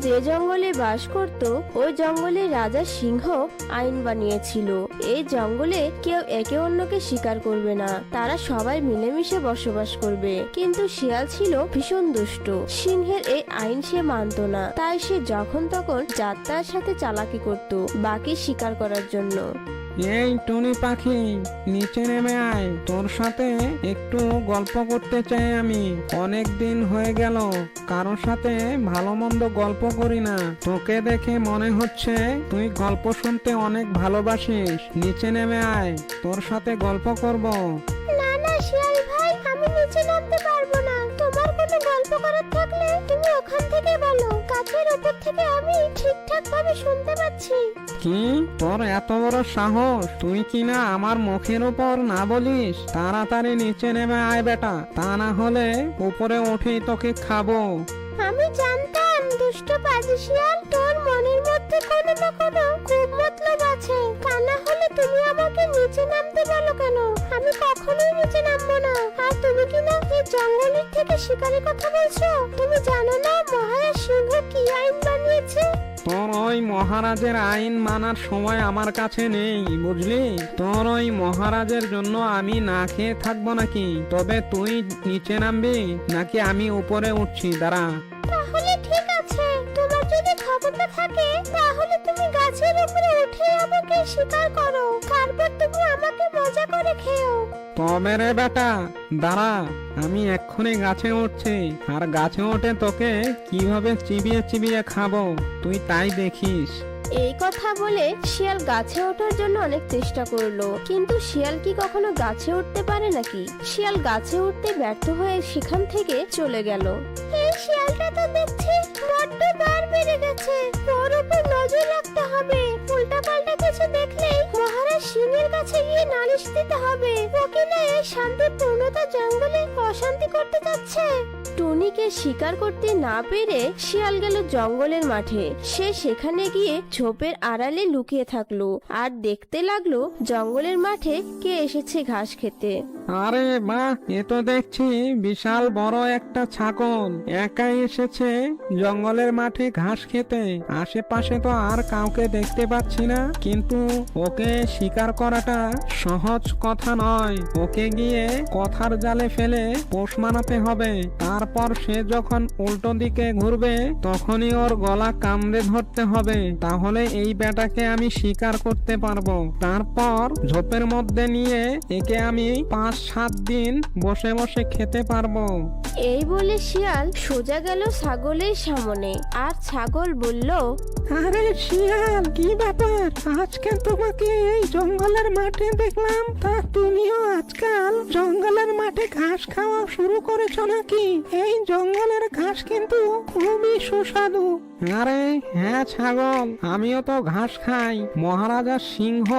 যে জঙ্গলে বাস করত ওই জঙ্গলে রাজা সিংহ আইন বানিয়েছিল, এই জঙ্গলে কেউ একে অন্যকে শিকার করবে না, তারা সবাই মিলেমিশে বসবাস করবে। কিন্তু শিয়াল ছিল ভীষণ দুষ্ট, সিংহের এই আইন সে মানত না, তাই সে যখন তখন যাত্রার সাথে চালাকি করত বাকি শিকার করার জন্য। এই টুনি পাখি, নিচে নেমে আয়, তোর সাথে একটু গল্প করতে চাই আমি। অনেক দিন হয়ে গেল কারোর সাথে ভালো মন্দ গল্প করি না। তোকে দেখে মনে হচ্ছে তুই গল্প শুনতে অনেক ভালোবাসিস। নিচে নেমে আয়, তোর সাথে গল্প করব। না না শিয়াল ভাই, আমি নিচে নামতে পারবো না। তোমার কোনো গল্প করার থাকলে তুমি ওখান থেকে বলো, গাছের উপর থেকে আমি ঠিকঠাক ভাবে শুনতে পাচ্ছি। কি তোর এত বড় সাহস, তুই কিনা আমার মুখের উপর না বলিস? তাড়াতাড়ি নিচে নেমে আয় বেটা, তা না হলে উপরে উঠেই তোকে খাবো। আমি জানতাম দুষ্ট পাজি শিয়াল, তোর মনের মধ্যে কোনো না কোনো খুব মতলব আছে। তা না হলে তুমি আমাকে নিচে নামতে বলো কেন? আমি কখনোই নিচে নামবো না। আর তুমি কিনা এই জঙ্গলের থেকে শিকারের কথা বলছো? তুমি জানো না মহারাজ সিংহ কি আইন বানিয়েছে? তোর ওই মহারাজের আইন মানার সময় আমার কাছে নেই, বুঝলি? তোর ওই মহারাজের জন্য আমি না খেয়ে থাকবো নাকি? তবে তুই নিচে নামবি নাকি আমি উপরে উঠছি? দাঁড়া। তাহলে ঠিক আছে, তোমার যদি ক্ষমতা থাকে তাহলে তুমি গাছের উপরে উঠে আমাকে শিকার করো, তারপর তুমি আমাকে মজা করে খেও। তবে রে বেটা, দাঁড়া, আমি এক্ষুনি গাছে উঠছি, আর গাছে উঠে তোকে কিভাবে চিবিয়ে চিবিয়ে খাবো তুই তাই দেখিস। এই কথা বলে শিয়াল গাছে ওঠার জন্য অনেক চেষ্টা করলো, কিন্তু শিয়াল কি কখনো গাছে উঠতে পারে নাকি? শিয়াল গাছে উঠতে ব্যর্থ হয়ে সেখান থেকে চলে গেল। এই শিয়ালটা তো দেখছি বড্ড বার বেড়ে গেছে, ওর উপর নজর রাখতে হবে। উল্টাপাল্টা কিছু দেখলেই মহারাজ সিংহের কাছে গিয়ে নালিশ দিতে হবে। ওকে না এই শান্তিপূর্ণতা জঙ্গলে অশান্তি করতে যাচ্ছে। টুনিকে শিকার করতে না পেরে শিয়াল গেল জঙ্গলের মাঠে। সে সেখানে গিয়ে ঝোপের আড়ালে লুকিয়ে থাকলো আর দেখতে লাগলো জঙ্গলের মাঠে কে এসেছে ঘাস খেতে। আরে বাহ, এ তো দেখছি বিশাল বড় একটা ছাগল একাই এসেছে জঙ্গলের মাঠে ঘাস খেতে। আশেপাশে তো আর কাউকে দেখতে পাচ্ছি না, কিন্তু ওকে শিকার করাটা সহজ কথা নয়। ওকে গিয়ে কথার জালে ফেলে পোষ মানাতে হবে, তারপর সে যখন উল্টো দিকে ঘুরবে তখনই ওর গলা কামড়ে ধরতে হবে, তাহলে এই বেটাকে আমি শিকার করতে পারবো। তারপর ঝোপের মধ্যে নিয়ে একে আমি 5-7 দিন বসে বসে খেতে পারবো। এই বলে শিয়াল সোজা গেল ছাগলের সামনে, আর ছাগল বলল, আরে শিয়াল, কি ব্যাপার? আজকে তোমাকে এই জঙ্গলের মাঠে দেখলাম, তা তুমিও আজকাল জঙ্গলের মাঠে ঘাস খাওয়া শুরু করেছো নাকি? এই জঙ্গলের ঘাস কিন্তু খুবই সুস্বাদু। আরে হ্যাঁ ছাগল, আমিও তো ঘাস খাই। মহারাজা সিংহ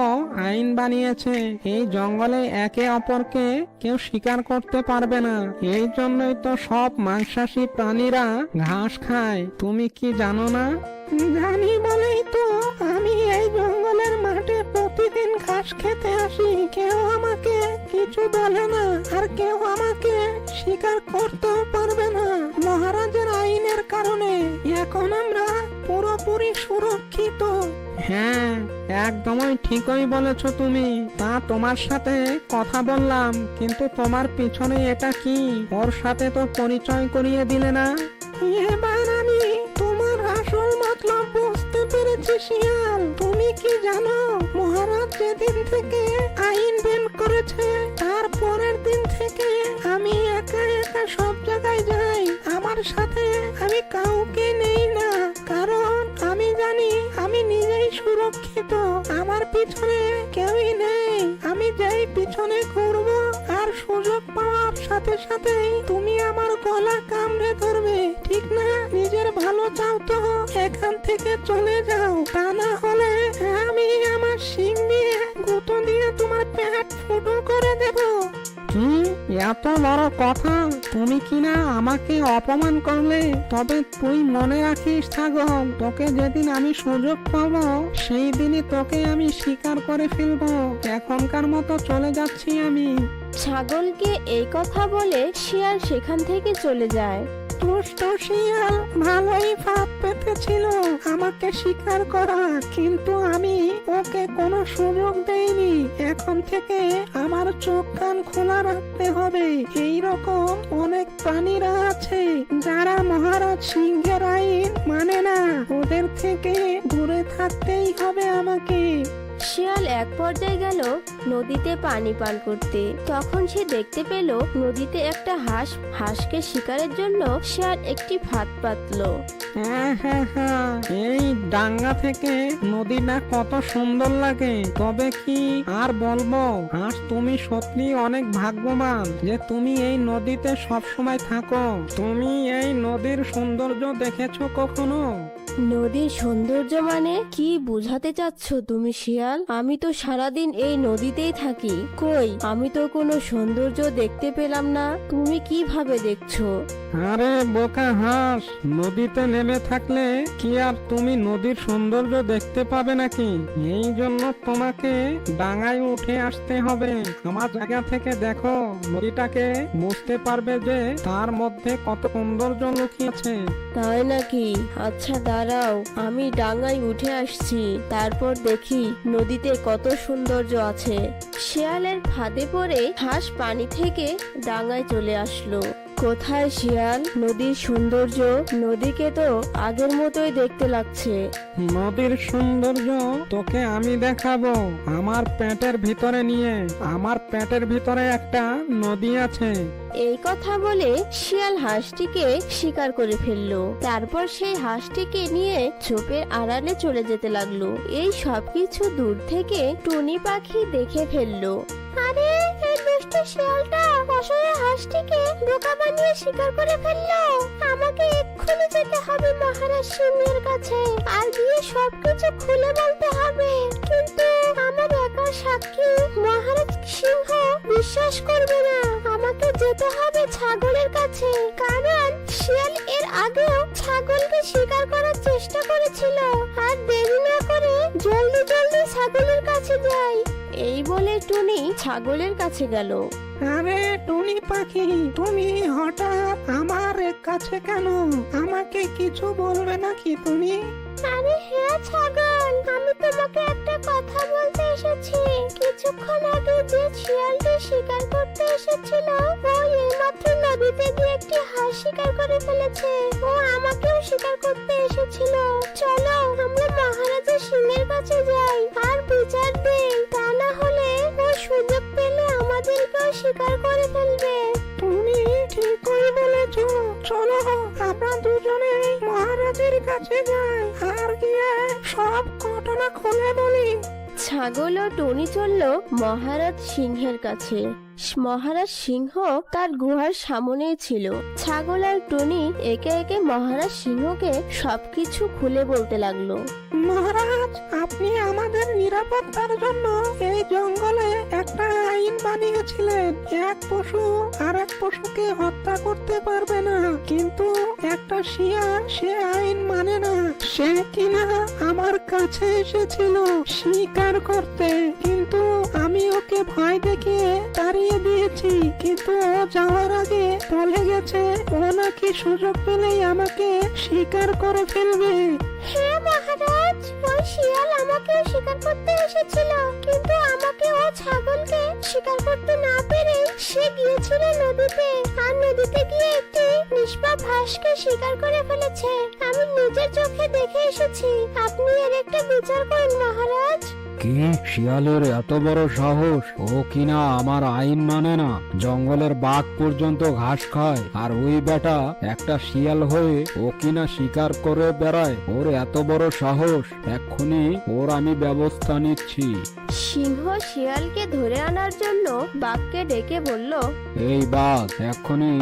আইন বানিয়েছে এই জঙ্গলে একে অপরকে কেউ শিকার করতে পারবে না, এই জন্যই তো সব মাংসাশী প্রাণীরা ঘাস খায়। তুমি কি জানো না? জানি বলেই তো আমি এই জঙ্গলের মাঠে প্রতিদিন ঘাস খেতে আসি। কেউ আমাকে কিছু বলে না, আর কেউ আমাকে শিকার করতেও পারবে না। মহারাজের আইনের কারণে এখন আমরা পুরোপুরি সুরক্ষিত। হ্যাঁ, একদমই ঠিকই বলেছো তুমি। তা তোমার সাথে কথা বললাম, কিন্তু তোমার পিছনে এটা কি? ওর সাথে তো পরিচয় করিয়ে দিলে না। এবার আমি তোমার আসল মতলব বুঝতে পেরেছি শিয়াল। তুমি কি জানো, মহারাজ যেদিন থেকে আইন বের করেছে তার পরের দিন থেকে আমি একা একা সব জায়গায় যাই। আমার সাথে আমি কাউকে নেই না, কারণ আমি জানি আমি নিজেই সুরক্ষিত। আমার পিছনে কেউই নেই। আমি যেই পিছনে ঘুরবো আর সুযোগ পাওয়ার সাথে সাথেই তুমি আমার গলা কামড়ে ধরবে, ঠিক না? নিজের ভালো চাও তো এখান থেকে চলে যাও, তা না হলে আমি আমার শিং দিয়ে গুঁতো দিয়ে তোমার পেট ফুটো করে দেব। কি এত বড় কথা? তুমি কিনা আমাকে অপমান করলে? তবে তুই মনে রাখিস ছাগল, তোকে যেদিন আমি সুযোগ পাবো সেই দিনই তোকে আমি শিকার করে ফেলবো। এখনকার মতো চলে যাচ্ছি আমি। ছাগলকে এই কথা বলে শিয়াল সেখান থেকে চলে যায়। দুষ্ট শিয়াল ভালোই ফাঁদ পেতেছিল আমাকে শিকার করা, কিন্তু আমি ওকে কোনো সুযোগ দেইনি। এখন থেকে আমার চোখ কান খোলা রাখতে হবে। এই রকম অনেক প্রাণীরা আছে যারা মহারাজ সিংহের আইন মানে না, ওদের থেকে দূরে থাকতেই হবে আমাকে। শিয়াল এক পর্যায়ে গেল নদীতে পানি পান করতে। তখন সে দেখতে পেল নদীতে একটা হাঁসকে শিকারের জন্য শিয়াল একটি ফাঁদ পাতলো। হ্যাঁ হ্যাঁ হ্যাঁ, এই ডাঙ্গা থেকে নদীটা কত সুন্দর লাগে। তবে কি আর বলবো, আজ তুমি সত্যি অনেক ভাগ্যবান যে তুমি এই নদীতে সব সময় থাকো। তুমি এই নদীর সৌন্দর্য দেখেছো কখনো? নদীর সৌন্দর্য মানে কি বোঝাতে চাচ্ছ তুমি শিয়াল? আমি তো সারাদিন এই নদীতেই থাকি, কই আমি তো কোনো সৌন্দর্য দেখতে পেলাম না। তুমি কিভাবে দেখছো? আরে বোকা হাঁস, নদীতে নেমে থাকলে কি আর তুমি নদীর সৌন্দর্য দেখতে পাবে নাকি? এই জন্য তোমাকে ডাঙায় উঠে আসতে হবে। আমার জায়গা থেকে দেখো নদীটাকে, বুঝতে পারবে যে তার মধ্যে কত সৌন্দর্য লুকিয়েছে। তাই নাকি? আচ্ছা দাঁড়াও, আমি ডাঙায় উঠে আসছি, তারপর দেখি নদীতে কত সৌন্দর্য আছে। শিয়ালের ফাঁদে পড়ে হাঁস পানি থেকে ডাঙায় চলে আসলো। কোথায় শিয়াল? নদীর সৌন্দর্য? নদীকে তো আগের মতোই দেখতে লাগছে। নদীর সৌন্দর্য তোকে আমি দেখাবো আমার পেটের ভিতরে নিয়ে। আমার পেটের ভিতরে একটা নদী আছে। এই কথা বলে শিয়াল হাঁসটিকে শিকার করে ফেললো। তারপর সেই হাঁসটিকে নিয়ে ঝোপের আড়ালে চলে যেতে লাগলো। এই সবকিছু দূর থেকে টুনি পাখি দেখে ফেললো। আরে এই দুষ্ট শিয়ালটা অসহায় হাঁসটিকে বোকা বানিয়ে শিকার করে ফেললো। আমাকে এক্ষুনি যেতে হবে মহারাজ সিংহের কাছে, আর গিয়ে সবকিছু খুলে বলতে হবে। কিন্তু আমার একার সাক্ষী মহারাজ সিংহ বিশ্বাস করবে না। আমাকে যেতে হবে ছাগলের কাছে, কারণ শিয়াল এর আগেও ছাগলকে শিকার করার চেষ্টা করেছিল। আর দেরি না করে জলদি জলদি ছাগলের কাছে যাই। এই বলে টুনি ছাগলের কাছে গেল। আরে টুনি পাখি, তুমি হঠাৎ আমার কাছে কেন? আমাকে কিছু বলবে নাকি তুমি? আরে হ্যাঁ ছাগল, আমি তোমাকে একটা কথা বলতে এসেছি। কিছুক্ষণ আগে যে শিয়ালটি শিকার করতে এসেছিল, ও এইমাত্র নদীতে গিয়ে একটি হাঁস শিকার করে ফেলেছে। ও আমাকেও শিকার করতে এসেছিল। চলো আমরা মহারাজা সিংহের কাছে যাই আর বিচার দেই, তা না হলে ও সুযোগ পেলে আমাদেরকেও শিকার করে ফেলবে। তুমি ঠিকই বলেছো, চলো আমরা দুজনে মহারাজের কাছে যাই আর গিয়ে সব ঘটনা খুলে বলি। ছাগল ও টুনি চলল মহারাজ সিংহের কাছে। মহারাজ সিংহ তার গুহার সামনেই ছিল। ছাগল আর টুনি একে একে মহারাজ সিংহকে সবকিছু খুলে বলতে লাগলো। মহারাজ, আপনি আমাদের নিরাপত্তার জন্য এই জঙ্গলে একটা আইন বানিয়েছিলেন। এক পশু আর এক পশুকে হত্যা করতে পারবে না, কিন্তু একটা শিয়াল সে আইন মানে না। সে কিনা আমার কাছে এসেছিল শিকার করতে, কিন্তু আমি ওকে ভয় দেখিয়ে তাড়িয়ে দিয়েছি। কিন্তু ও যাওয়ার আগে বলে গেছে ও নাকি সুযোগ পেলেই আমাকে শিকার করে ফেলবে। হ্যাঁ মহারাজ, ওই শিয়াল আমাকেও শিকার করতে এসেছিল, কিন্তু আমাকে ও ছাগলকে শিকার করতে না পেরে সে গিয়েছিল নদীতে, আর নদীতে গিয়ে একটি নিষ্পাপ হাঁসকে শিকার করে ফেলেছে। আমি নিজের চোখে দেখে এসেছি। আপনি এর একটা বিচার করুন মহারাজ। কি শিয়ালের এত বড় সাহস? ও কিনা আমার আইন মানে না, জঙ্গলের বাঘ পর্যন্ত ঘাস খায়, আর ওই বেটা একটা শিয়াল হয়ে ও কিনা শিকার করে বেড়ায়। ওর এত বড় সাহস, এক্ষুনি ওর আমি ব্যবস্থা নিচ্ছি। সিংহ শিয়ালকে ধরে আনার জন্য বাঘকে ডেকে বলল, এই বাঘ, এক্ষুনি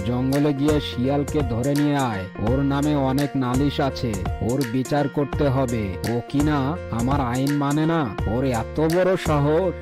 জঙ্গলে গিয়ে শিয়ালকে ধরে নিয়ে আয়। ওর নামে অনেক নালিশ আছে, ওর বিচার করতে হবে। ও কিনা আমার আইন মানে না, ওর এত বড় সাহস।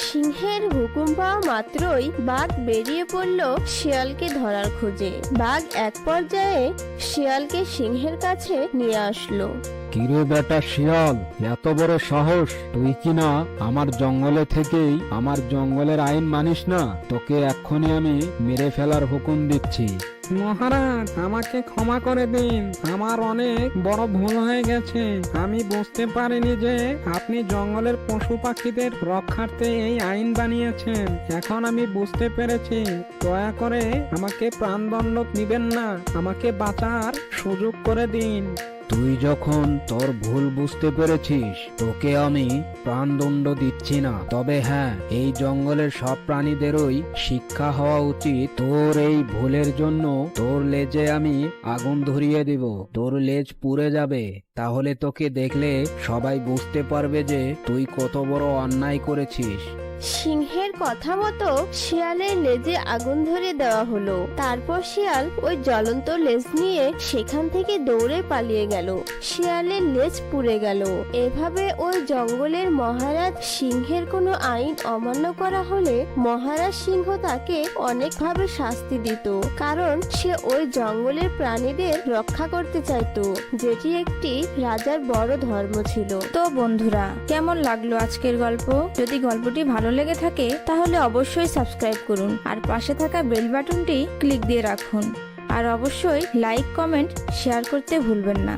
সিংহের হুকুম পাওয়া মাত্রই বাঘ বেরিয়ে পড়ল শিয়ালকে ধরার খোঁজে। বাঘ এক পর্যায়ে শিয়ালকে সিংহের কাছে নিয়ে আসলো। কিরে বেটা শিয়াল, এত বড় সাহস? তুই কিনা আমার জঙ্গলে থেকেই আমার জঙ্গলের আইন মানিস না? তোকে এক্ষুনি আমি মেরে ফেলার হুকুম দিচ্ছি। মহারাজ, আমাকে ক্ষমা করে দিন। আমার অনেক বড় ভুল হয়ে গেছে। আমি বুঝতে পারিনি যে আপনি জঙ্গলের পশু পাখিদের রক্ষার্থে এই আইন বানিয়েছেন। এখন আমি বুঝতে পেরেছি। দয়া করে আমাকে প্রাণদণ্ড দিবেন না, আমাকে বাঁচার সুযোগ করে দিন। তুই যখন তোর ভুল বুঝতে পেরেছিস, তোকে আমি প্রাণদণ্ড দিচ্ছি না। তবে হ্যাঁ, এই জঙ্গলের সব প্রাণীদেরই শিক্ষা হওয়া উচিত। তোর এই ভুলের জন্য তোর লেজে আমি আগুন ধরিয়ে দিব। তোর লেজ পুড়ে যাবে। তাহলে তোকে দেখলে সবাই বুঝতে পারবে যে তুই কত বড় অন্যায় করেছিস। সিংহের কথা মতো শিয়ালের লেজে আগুন ধরে দেওয়া হলো। তারপর শিয়াল ওই জ্বলন্ত লেজ নিয়ে সেখান থেকে দৌড়ে পালিয়ে গেল। শিয়ালের লেজ পুড়ে গেল। এভাবে ওই জঙ্গলের মহারাজ সিংহের কোনো আইন অমান্য করা হলে মহারাজ সিংহ তাকে অনেকভাবে শাস্তি দিত, কারণ সে ওই জঙ্গলের প্রাণীদের রক্ষা করতে চাইতো, যেটি একটি রাজার বড় ধর্ম ছিল। তো বন্ধুরা, কেমন লাগলো আজকের গল্প? যদি গল্পটি ভালো লেগে থাকে তাহলে অবশ্যই সাবস্ক্রাইব করুন আর পাশে থাকা বেল বাটনটি ক্লিক দিয়ে রাখুন। আর অবশ্যই লাইক, কমেন্ট, শেয়ার করতে ভুলবেন না।